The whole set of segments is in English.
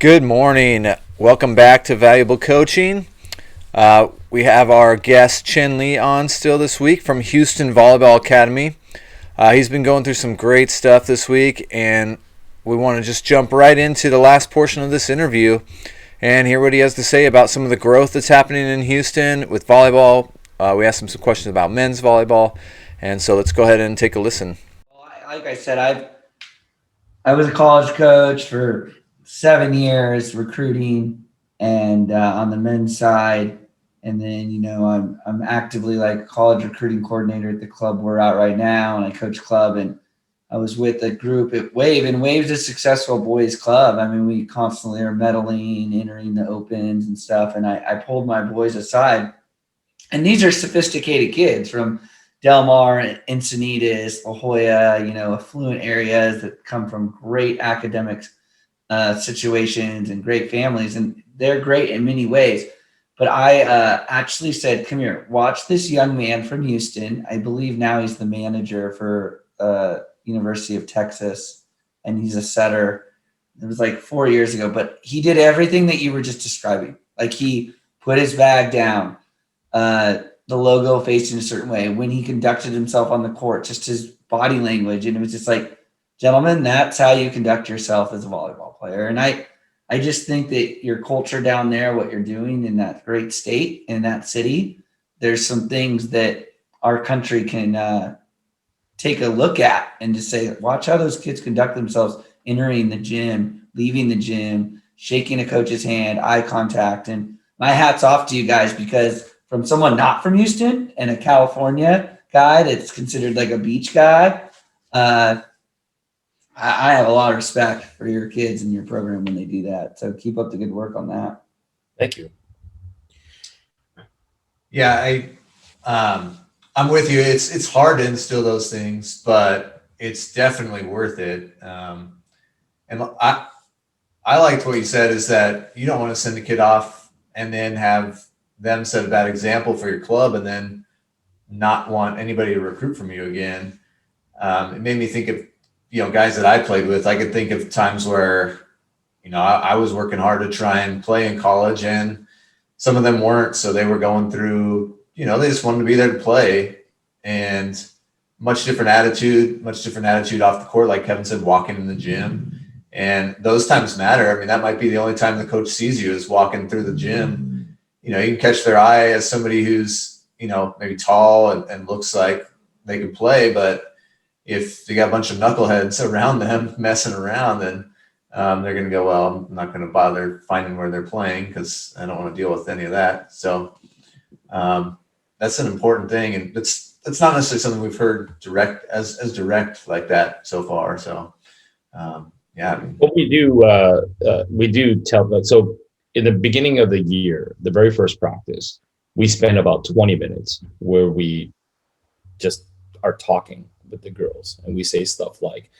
Good morning. Welcome back to Valuable Coaching. We have our guest Chien Lee on still this week from Houston Volleyball Academy. He's been going through some great stuff this week, and we want to just jump right into the last portion of this interview and hear what he has to say about some of the growth that's happening in Houston with volleyball. We asked him some questions about men's volleyball, and so let's go ahead and take a listen. Well, like I said, I was a college coach for 7 years recruiting and on the men's side. And then, I'm actively like a college recruiting coordinator at the club we're at right now. And I coach club, and I was with a group at Wave, and Wave's a successful boys club. I mean, we constantly are medaling, entering the opens and stuff. And I pulled my boys aside, and these are sophisticated kids from Del Mar, Encinitas, La Jolla, affluent areas that come from great academics situations and great families, and they're great in many ways. But I actually said, come here, watch this young man from Houston. I believe now he's the manager for University of Texas, and he's a setter. It was like 4 years ago, but he did everything that you were just describing. Like, he put his bag down, the logo facing a certain way. When he conducted himself on the court, just his body language. And it was just like, gentlemen, that's how you conduct yourself as a volleyball player. And I just think that your culture down there, what you're doing in that great state, in that city, there's some things that our country can take a look at and just say, watch how those kids conduct themselves, entering the gym, leaving the gym, shaking a coach's hand, eye contact. And my hat's off to you guys, because from someone not from Houston and a California guy that's considered like a beach guy, I have a lot of respect for your kids and your program when they do that. So keep up the good work on that. Thank you. Yeah, I'm with you. It's hard to instill those things, but it's definitely worth it. And I liked what you said, is that you don't want to send a kid off and then have them set a bad example for your club and then not want anybody to recruit from you again. It made me think of, guys that I played with. I could think of times where, I was working hard to try and play in college, and some of them weren't. So they were going through, they just wanted to be there to play, and much different attitude off the court. Like Kevin said, walking in the gym, and those times matter. I mean, that might be the only time the coach sees you, is walking through the gym. You can catch their eye as somebody who's, maybe tall and looks like they can play, but if they got a bunch of knuckleheads around them messing around, then they're going to go, well, I'm not going to bother finding where they're playing because I don't want to deal with any of that. So that's an important thing. And it's not necessarily something we've heard direct like that so far. So, yeah. What we do tell them. So in the beginning of the year, the very first practice, we spend about 20 minutes where we just are talking with the girls, and we say stuff like,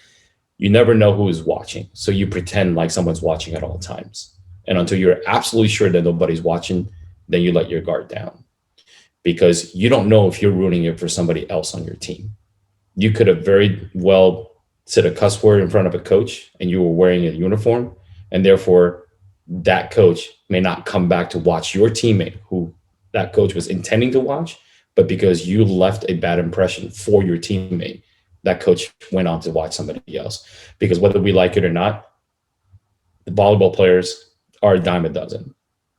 you never know who is watching, so you pretend like someone's watching at all times, and until you're absolutely sure that nobody's watching, then you let your guard down, because you don't know if you're ruining it for somebody else on your team. You could have very well said a cuss word in front of a coach, and you were wearing a uniform, and therefore that coach may not come back to watch your teammate who that coach was intending to watch. But because you left a bad impression for your teammate, that coach went on to watch somebody else. Because whether we like it or not, the volleyball players are a dime a dozen.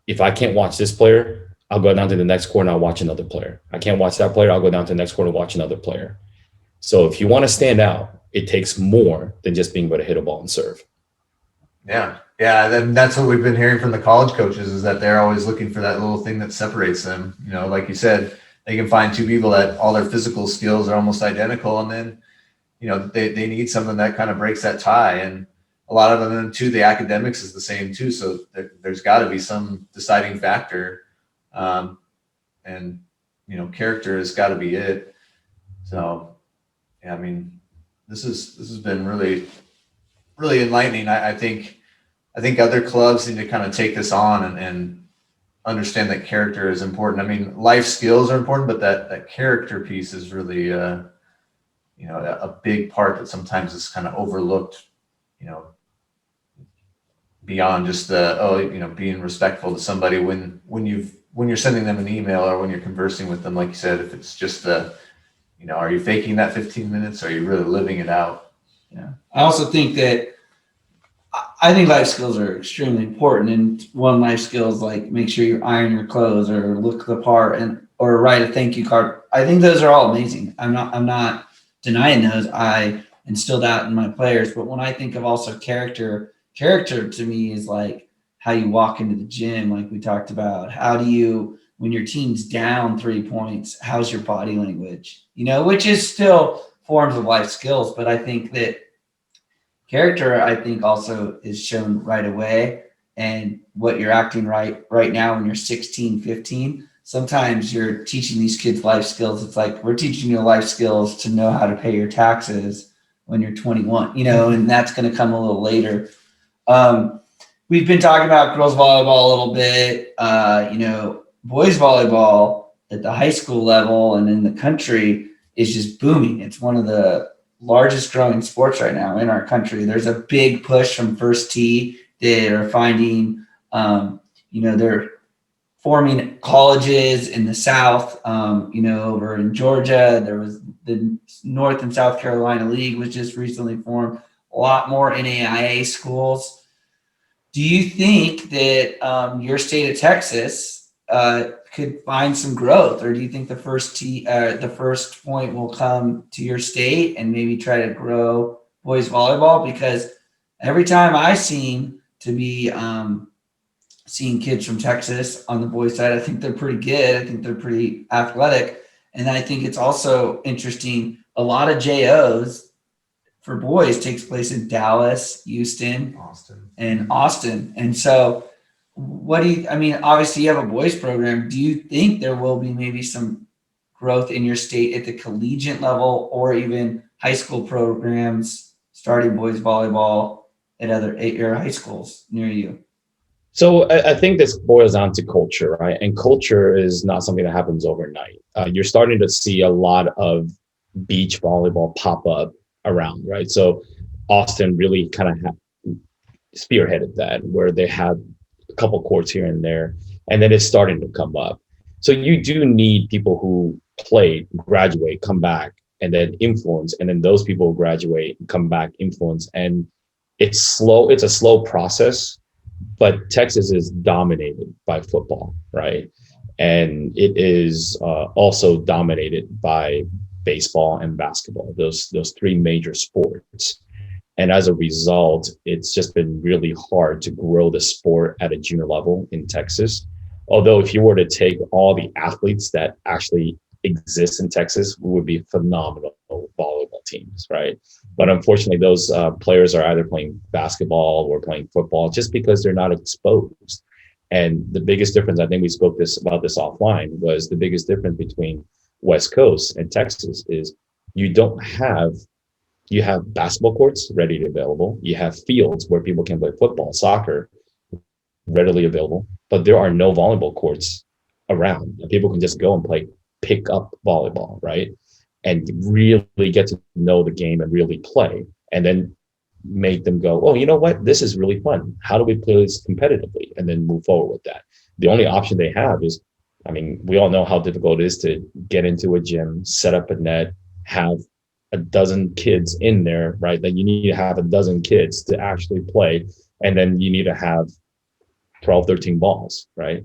If I can't watch this player, I'll go down to the next court and I'll watch another player. I can't watch that player, I'll go down to the next court and watch another player. So if you want to stand out, it takes more than just being able to hit a ball and serve. Yeah. That's what we've been hearing from the college coaches, is that they're always looking for that little thing that separates them. Like you said, they can find two people that all their physical skills are almost identical, and then, they need something that kind of breaks that tie. And a lot of them too, the academics is the same too. So there's got to be some deciding factor, and character has got to be it. So, yeah, I mean, this has been really, really enlightening. I think other clubs need to kind of take this on and understand that character is important. I mean, life skills are important, but that character piece is really, a big part that sometimes is kind of overlooked, beyond just being respectful to somebody when you're sending them an email or when you're conversing with them, like you said, if it's just are you faking that 15 minutes? Or are you really living it out? Yeah. I also think that I think life skills are extremely important. And one life skills, like make sure you iron your clothes or look the part or write a thank you card. I think those are all amazing. I'm not denying those. I instilled that in my players. But when I think of also character to me is like how you walk into the gym, like we talked about. How do you, when your team's down 3 points, how's your body language? Which is still forms of life skills. But I think that character, I think, also is shown right away. And what you're acting right now when you're 16, 15, sometimes you're teaching these kids life skills. It's like we're teaching you life skills to know how to pay your taxes when you're 21, and that's going to come a little later. We've been talking about girls volleyball a little bit, boys volleyball at the high school level and in the country is just booming. It's one of the largest growing sports right now in our country. There's a big push from First Tee that are finding, they're forming colleges in the South, over in Georgia. There was the North and South Carolina League was just recently formed, a lot more NAIA schools. Do you think that your state of Texas could find some growth, or do you think the first point will come to your state and maybe try to grow boys volleyball? Because every time I seem to be seeing kids from Texas on the boys side, I think they're pretty good. I think they're pretty athletic, and I think it's also interesting. A lot of JOs for boys takes place in Dallas, Houston, Austin, and so. Obviously you have a boys program. Do you think there will be maybe some growth in your state at the collegiate level or even high school programs starting boys volleyball at your high schools near you? So I think this boils down to culture, right? And culture is not something that happens overnight. You're starting to see a lot of beach volleyball pop up around, right? So Austin really kind of spearheaded that, where they have a couple courts here and there, and then it's starting to come up. So you do need people who play, graduate, come back, and then influence, and then those people graduate, come back, influence, and it's slow. It's a slow process, but Texas is dominated by football, right? And it is also dominated by baseball and basketball, those three major sports. And as a result, it's just been really hard to grow the sport at a junior level in Texas. Although if you were to take all the athletes that actually exist in Texas, we would be phenomenal volleyball teams, right? But unfortunately, those players are either playing basketball or playing football just because they're not exposed. And the biggest difference, I think we spoke about this offline, was the biggest difference between West Coast and Texas is you have basketball courts readily available. You have fields where people can play football, soccer readily available, but there are no volleyball courts around. People can just go and pick up volleyball, right? And really get to know the game and really play, and then make them go, oh, you know what? This is really fun. How do we play this competitively? And then move forward with that. The only option they have is, we all know how difficult it is to get into a gym, set up a net, have a dozen kids in there, right? That you need to have a dozen kids to actually play. And then you need to have 12, 13 balls, right?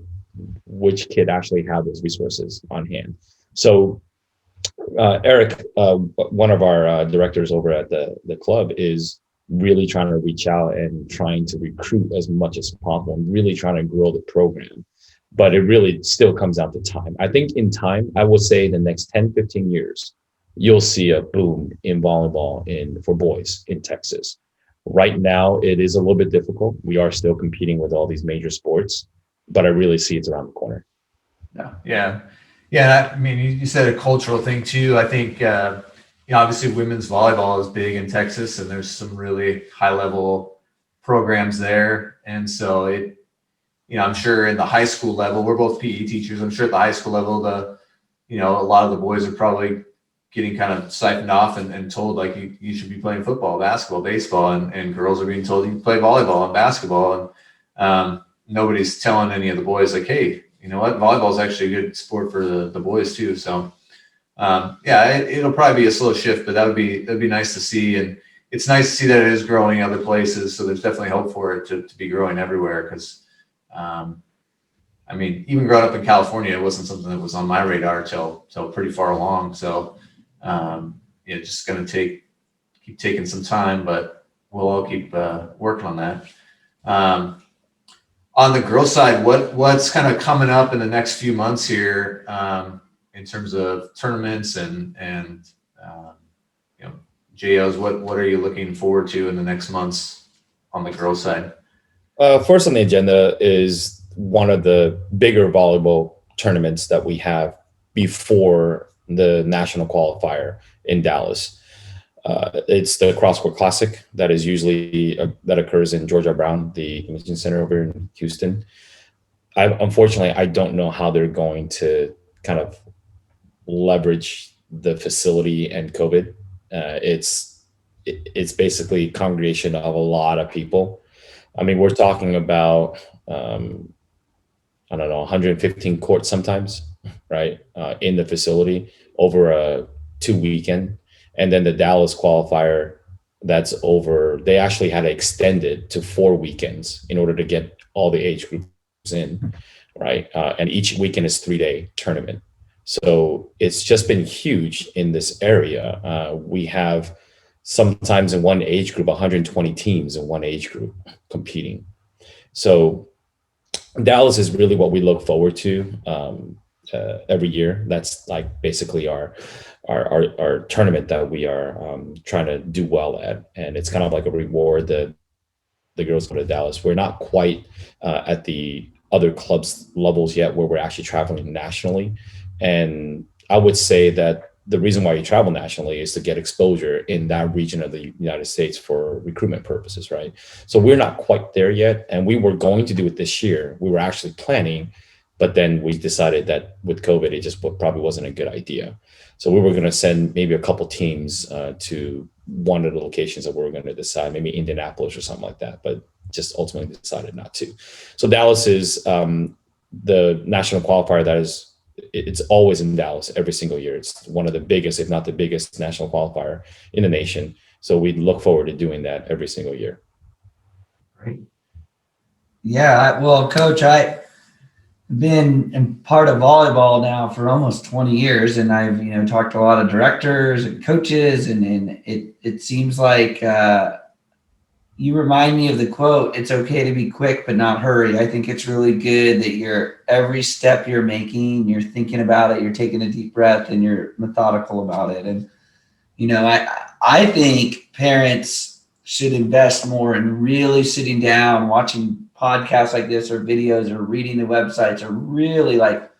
Which kid actually have those resources on hand? So Eric, one of our directors over at the club, is really trying to reach out and trying to recruit as much as possible and really trying to grow the program. But it really still comes down to time. I think in time, I would say the next 10, 15 years, you'll see a boom in volleyball for boys in Texas. Right now, it is a little bit difficult. We are still competing with all these major sports, but I really see it's around the corner. Yeah. You said a cultural thing too. I think, obviously women's volleyball is big in Texas, and there's some really high level programs there. And so I'm sure in the high school level, we're both PE teachers. I'm sure at the high school level, a lot of the boys are probably getting kind of siphoned off and told like you should be playing football, basketball, baseball, and girls are being told you can play volleyball and basketball, and nobody's telling any of the boys like, hey, you know what, volleyball is actually a good sport for the boys too. So it'll probably be a slow shift, but that'd be nice to see, and it's nice to see that it is growing other places. So there's definitely hope for it to be growing everywhere because. I mean, even growing up in California, it wasn't something that was on my radar till pretty far along. So, it's just going to keep taking some time, but we'll all keep working on that. On the girls' side, what's kind of coming up in the next few months here in terms of tournaments and JOs? What are you looking forward to in the next months on the girls' side? First on the agenda is one of the bigger volleyball tournaments that we have before the national qualifier in Dallas. It's the CrossCourt Classic that is usually that occurs in Georgia Brown, the convention center over in Houston. Unfortunately, I don't know how they're going to kind of leverage the facility and COVID. It's basically a congregation of a lot of people. I mean, we're talking about I don't know, 115 courts sometimes, right, in the facility over a 2 weekend. And then the Dallas qualifier, that's over, they actually had to extend it to 4 weekends in order to get all the age groups in, right? And each weekend is 3-day tournament. So it's just been huge in this area. We have sometimes in one age group, 120 teams in one age group competing. So Dallas is really what we look forward to every year. That's like basically our tournament that we are trying to do well at, and it's kind of like a reward that the girls go to Dallas. We're not quite at the other clubs levels yet where we're actually traveling nationally, and I would say that the reason why you travel nationally is to get exposure in that region of the United States for recruitment purposes, right? So we're not quite there yet, and we were going to do it this year. We were actually planning, but then we decided that with COVID, it just probably wasn't a good idea. So we were going to send maybe a couple teams to one of the locations that we were going to decide, maybe Indianapolis or something like that, but just ultimately decided not to. So Dallas is the national qualifier that is, it's always in Dallas every single year. It's one of the biggest, if not the biggest, national qualifier in the nation. So we look forward to doing that every single year. Great. Yeah, well, Coach, I've been part of volleyball now for almost 20 years, and I've talked to a lot of directors and coaches, and it seems like you remind me of the quote, "It's okay to be quick, but not hurry." I think it's really good that every step you're making, you're thinking about it, you're taking a deep breath, and you're methodical about it. And, I think parents should invest more in really sitting down, watching podcasts like this or videos or reading the websites, or really like,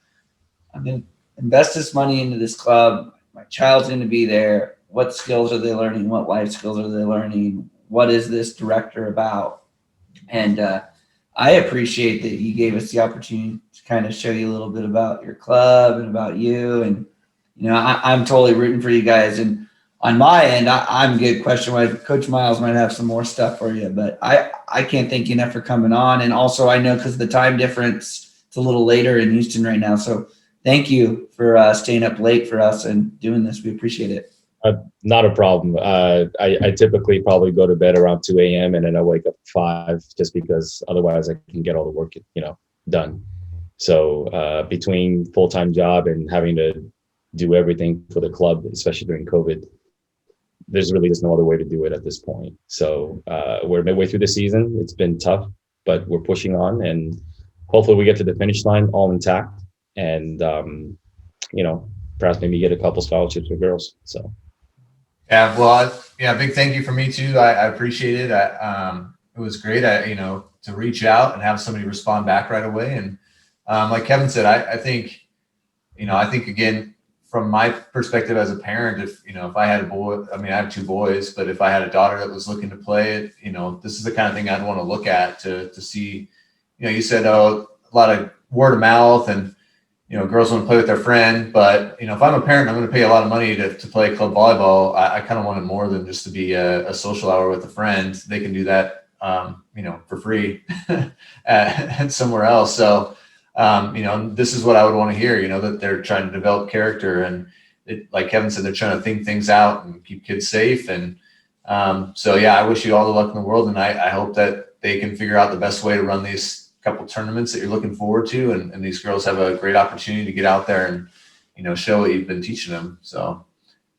I'm going to invest this money into this club. My child's going to be there. What skills are they learning? What life skills are they learning? What is this director about? And I appreciate that you gave us the opportunity to kind of show you a little bit about your club and about you. And, I'm totally rooting for you guys. And on my end, I'm good question-wise. Coach Miles might have some more stuff for you, but I can't thank you enough for coming on. And also I know because of the time difference, it's a little later in Houston right now. So thank you for staying up late for us and doing this. We appreciate it. Not a problem. I typically probably go to bed around 2 a.m. and then I wake up at 5 just because otherwise I can get all the work, done. So between full-time job and having to do everything for the club, especially during COVID, there's really just no other way to do it at this point. So we're midway through the season. It's been tough, but we're pushing on, and hopefully we get to the finish line all intact, and perhaps maybe get a couple scholarships for girls. So. Yeah, well, big thank you from me too. I appreciate it. It was great, to reach out and have somebody respond back right away. And like Kevin said, I think again, from my perspective as a parent, if I had a boy, I have 2 boys, but if I had a daughter that was looking to play it, this is the kind of thing I'd want to look at to see, you said, a lot of word of mouth, and girls want to play with their friend, but if I'm a parent, I'm going to pay a lot of money to play club volleyball. I kind of want it more than just to be a social hour with a friend. They can do that, for free at somewhere else. So, this is what I would want to hear, that they're trying to develop character, and like Kevin said, they're trying to think things out and keep kids safe. And so, yeah, I wish you all the luck in the world. And I hope that they can figure out the best way to run these couple tournaments that you're looking forward to. And these girls have a great opportunity to get out there and, show what you've been teaching them. So,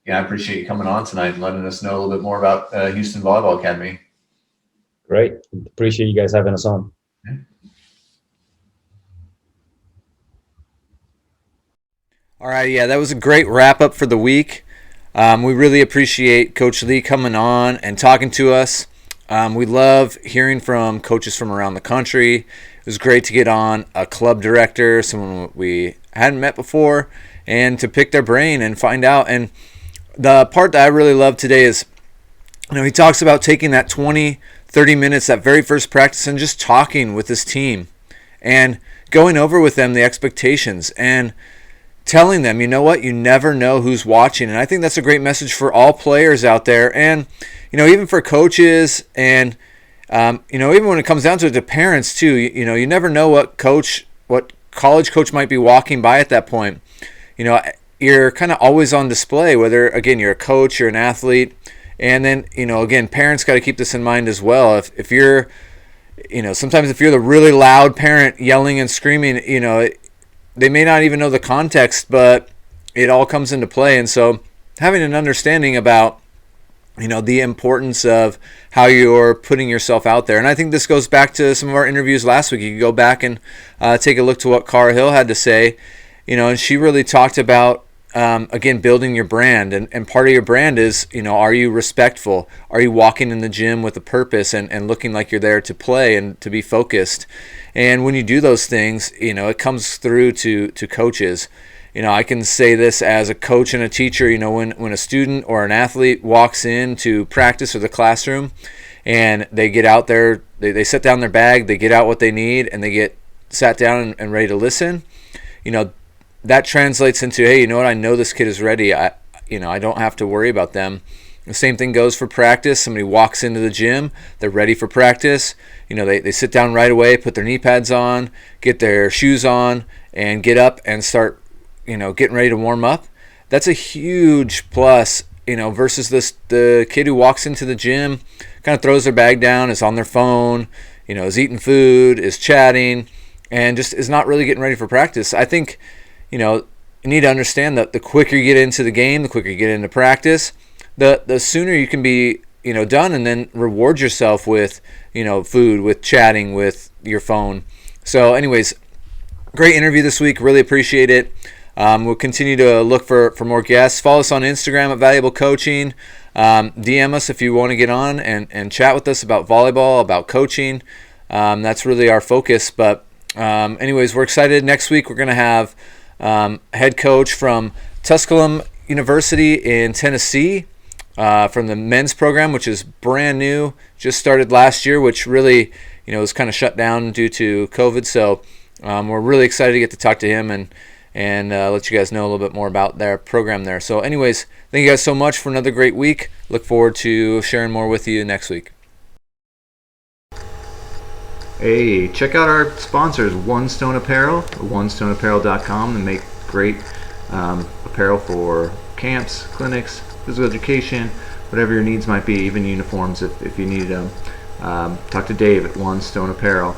yeah, I appreciate you coming on tonight and letting us know a little bit more about Houston Volleyball Academy. Great. Appreciate you guys having us on. Yeah. All right, yeah, that was a great wrap up for the week. We really appreciate Coach Lee coming on and talking to us. We love hearing from coaches from around the country. It was great to get on a club director, someone we hadn't met before, and to pick their brain and find out. And the part that I really love today is, he talks about taking that 20, 30 minutes, that very first practice, and just talking with his team and going over with them the expectations and telling them, you know what, you never know who's watching. And I think that's a great message for all players out there, and even for coaches, and even when it comes down to it, to parents too. You never know what college coach might be walking by at that point. You're kind of always on display, whether, again, you're a coach, you're an athlete. And then, again, parents got to keep this in mind as well. If you're, sometimes if you're the really loud parent yelling and screaming, they may not even know the context, but it all comes into play. And so having an understanding about, the importance of how you're putting yourself out there. And I think this goes back to some of our interviews last week. You can go back and take a look to what Cara Hill had to say, and she really talked about, again, building your brand. And part of your brand is, are you respectful? Are you walking in the gym with a purpose and looking like you're there to play and to be focused? And when you do those things, it comes through to coaches. I can say this as a coach and a teacher. When a student or an athlete walks into practice or the classroom and they get out there, they set down their bag, they get out what they need, and they get sat down and ready to listen, that translates into, hey, I know this kid is ready. I don't have to worry about them. The same thing goes for practice. Somebody walks into the gym, they're ready for practice. They sit down right away, put their knee pads on, get their shoes on, and get up and start, getting ready to warm up. That's a huge plus, versus the kid who walks into the gym, kind of throws their bag down, is on their phone, is eating food, is chatting, and just is not really getting ready for practice. I think, you need to understand that the quicker you get into the game, the quicker you get into practice, the sooner you can be, done, and then reward yourself with, food, with chatting, with your phone. So anyways, great interview this week. Really appreciate it. We'll continue to look for more guests. Follow us on Instagram at Valuable Coaching. DM us if you want to get on and chat with us about volleyball, about coaching. That's really our focus. But anyways, we're excited. Next week we're going to have head coach from Tusculum University in Tennessee from the men's program, which is brand new, just started last year, which really was kind of shut down due to COVID. So we're really excited to get to talk to him and let you guys know a little bit more about their program there. So anyways, thank you guys so much for another great week. Look forward to sharing more with you next week. Hey, check out our sponsors, One Stone Apparel, onestoneapparel.com. They make great apparel for camps, clinics, physical education, whatever your needs might be, even uniforms if you need them. Talk to Dave at One Stone Apparel.